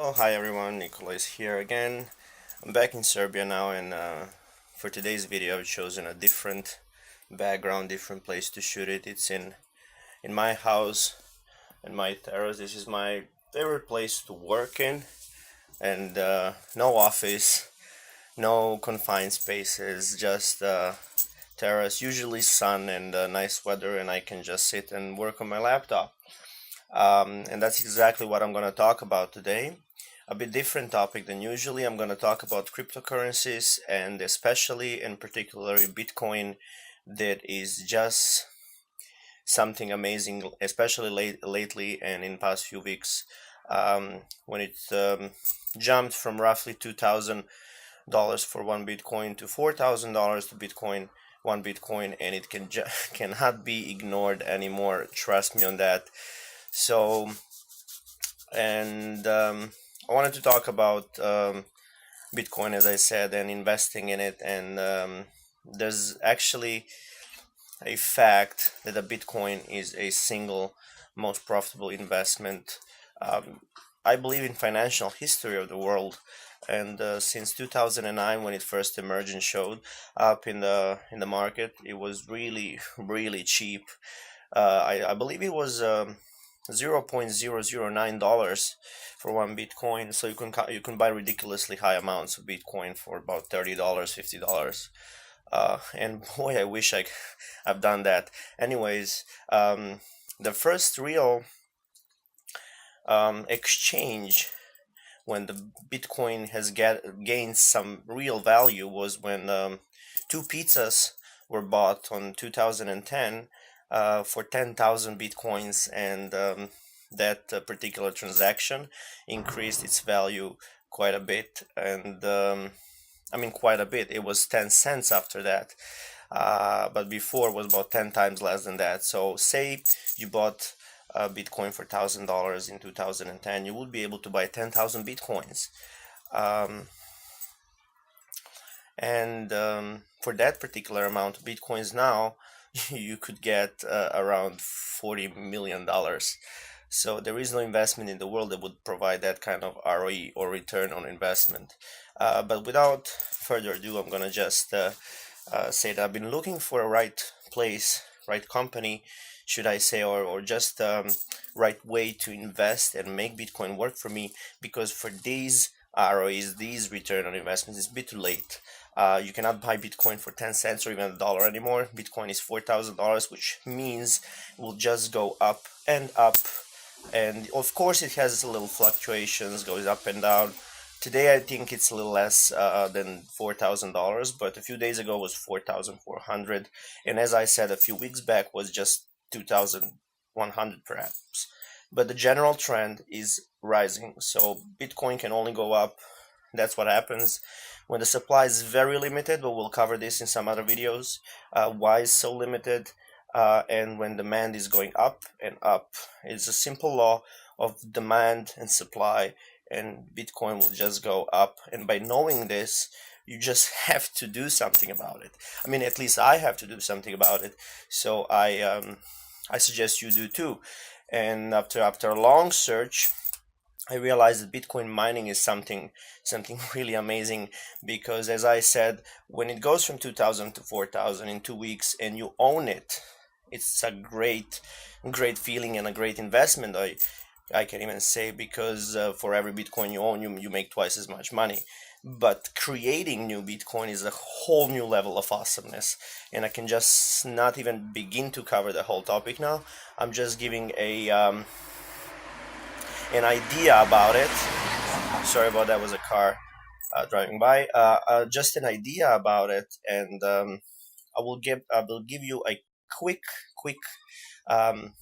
Well, hi everyone, Nikolai is here again. I'm back in Serbia now, and for today's video, I've chosen a different background, different place to shoot it. It's in my house, in my terrace. This is my favorite place to work in, and no office, no confined spaces, just terrace. Usually sun and nice weather, and I can just sit and work on my laptop. And that's exactly what I'm going to talk about today. A bit different topic than usually. I'm going to talk about cryptocurrencies and especially in particular Bitcoin, that is just something amazing, especially lately and in past few weeks, when it jumped from roughly $2,000 for one Bitcoin to $4,000 to Bitcoin, one Bitcoin, and it cannot be ignored anymore. Trust me on that. So, and I wanted to talk about Bitcoin, as I said, and investing in it. And there's actually a fact that a Bitcoin is a single most profitable investment. Um, I believe in financial history of the world, and since 2009, when it first emerged and showed up in the market, it was really cheap. I believe it was $0.009 for one Bitcoin, so you can buy ridiculously high amounts of Bitcoin for about $30, $50. And boy, I wish I've done that. Anyways, the first real exchange when the Bitcoin has gained some real value was when two pizzas were bought on 2010 for 10,000 Bitcoins, and that particular transaction increased its value quite a bit. And I mean, quite a bit. It was 10 cents after that. But before it was about 10 times less than that. So say you bought Bitcoin for $1,000 in 2010, you would be able to buy 10,000 Bitcoins. Um, and for that particular amount of Bitcoins now, you could get around $40 million. So there is no investment in the world that would provide that kind of ROE, or return on investment. But without further ado, I'm gonna just say that I've been looking for a right place, right company, should I say, or just right way to invest and make Bitcoin work for me. Because for these ROEs, these return on investments, it's a bit too late. You cannot buy Bitcoin for 10 cents or even a dollar anymore. Bitcoin is $4,000, which means it will just go up and up. And of course, it has little fluctuations, goes up and down. Today, I think it's a little less than $4,000, but a few days ago was 4,400, and as I said a few weeks back, was just 2,100 perhaps. But the general trend is rising, so Bitcoin can only go up. That's what happens when the supply is very limited, but we'll cover this in some other videos. Why is so limited? And when demand is going up and up. It's a simple law of demand and supply, and Bitcoin will just go up. And by knowing this, you just have to do something about it. I mean, at least I have to do something about it. So I suggest you do too. And after a long search, I realized that Bitcoin mining is something really amazing, because as I said, when it goes from 2,000 to 4,000 in 2 weeks and you own it, it's a great feeling and a great investment. I can even say, because for every Bitcoin you own, you make twice as much money. But creating new Bitcoin is a whole new level of awesomeness, and I can just not even begin to cover the whole topic now. I'm just giving an idea about it. Sorry about that, was a car driving by. Just an idea about it, and I will give you a quick um,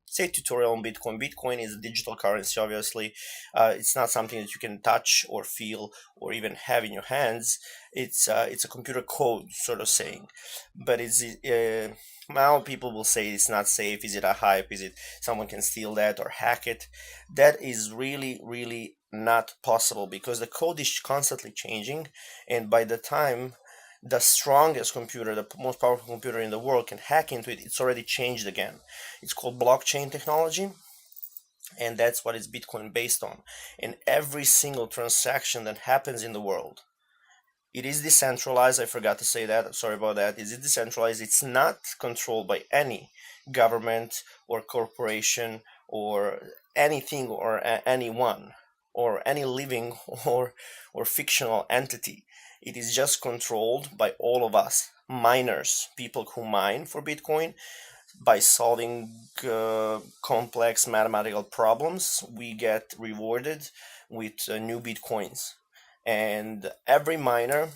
say tutorial on Bitcoin. Bitcoin is a digital currency, obviously. It's not something that you can touch or feel or even have in your hands. It's a computer code, sort of saying. But it's now people will say it's not safe. Is it a hype? Is it someone can steal that or hack it? That is really not possible, because the code is constantly changing, and by the time the strongest computer, the most powerful computer in the world, can hack into it, it's already changed again. It's called blockchain technology, and that's what is Bitcoin based on. And every single transaction that happens in the world, it is decentralized. I forgot to say that. Sorry about that. It is decentralized. It's not controlled by any government or corporation or anything or anyone or any living or fictional entity. It is just controlled by all of us miners, people who mine for Bitcoin. By solving complex mathematical problems, we get rewarded with new Bitcoins. And every miner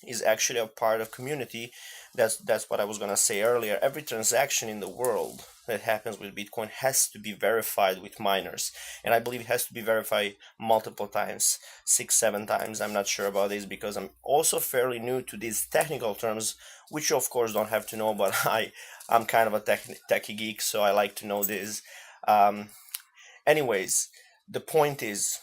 is actually a part of community. That's what I was gonna say earlier. Every transaction in the world that happens with Bitcoin has to be verified with miners, and I believe it has to be verified multiple times, 6, 7 times. I'm not sure about this because I'm also fairly new to these technical terms, which you of course don't have to know, but I'm kind of a techie geek, so I like to know this. Um, Anyways, the point is,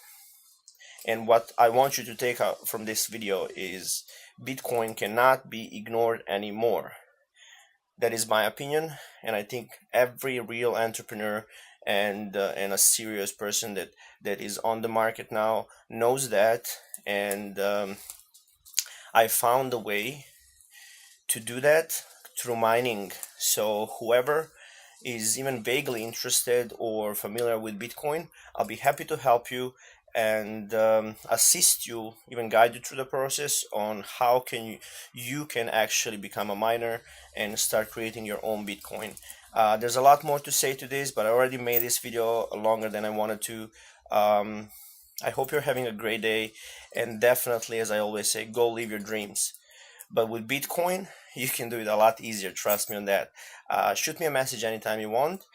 and what I want you to take out from this video is, Bitcoin cannot be ignored anymore. That is my opinion, and I think every real entrepreneur and a serious person that is on the market now knows that. And I found a way to do that through mining. So whoever is even vaguely interested or familiar with Bitcoin, I'll be happy to help you and assist you, even guide you through the process on how can you can actually become a miner and start creating your own Bitcoin. There's a lot more to say to this, but I already made this video longer than I wanted to. I hope you're having a great day, and definitely, as I always say, go live your dreams. But with Bitcoin, you can do it a lot easier. Trust me on that. Shoot me a message anytime you want.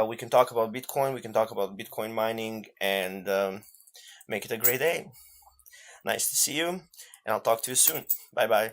We can talk about Bitcoin. We can talk about Bitcoin mining and make it a great day. Nice to see you, and I'll talk to you soon. Bye bye.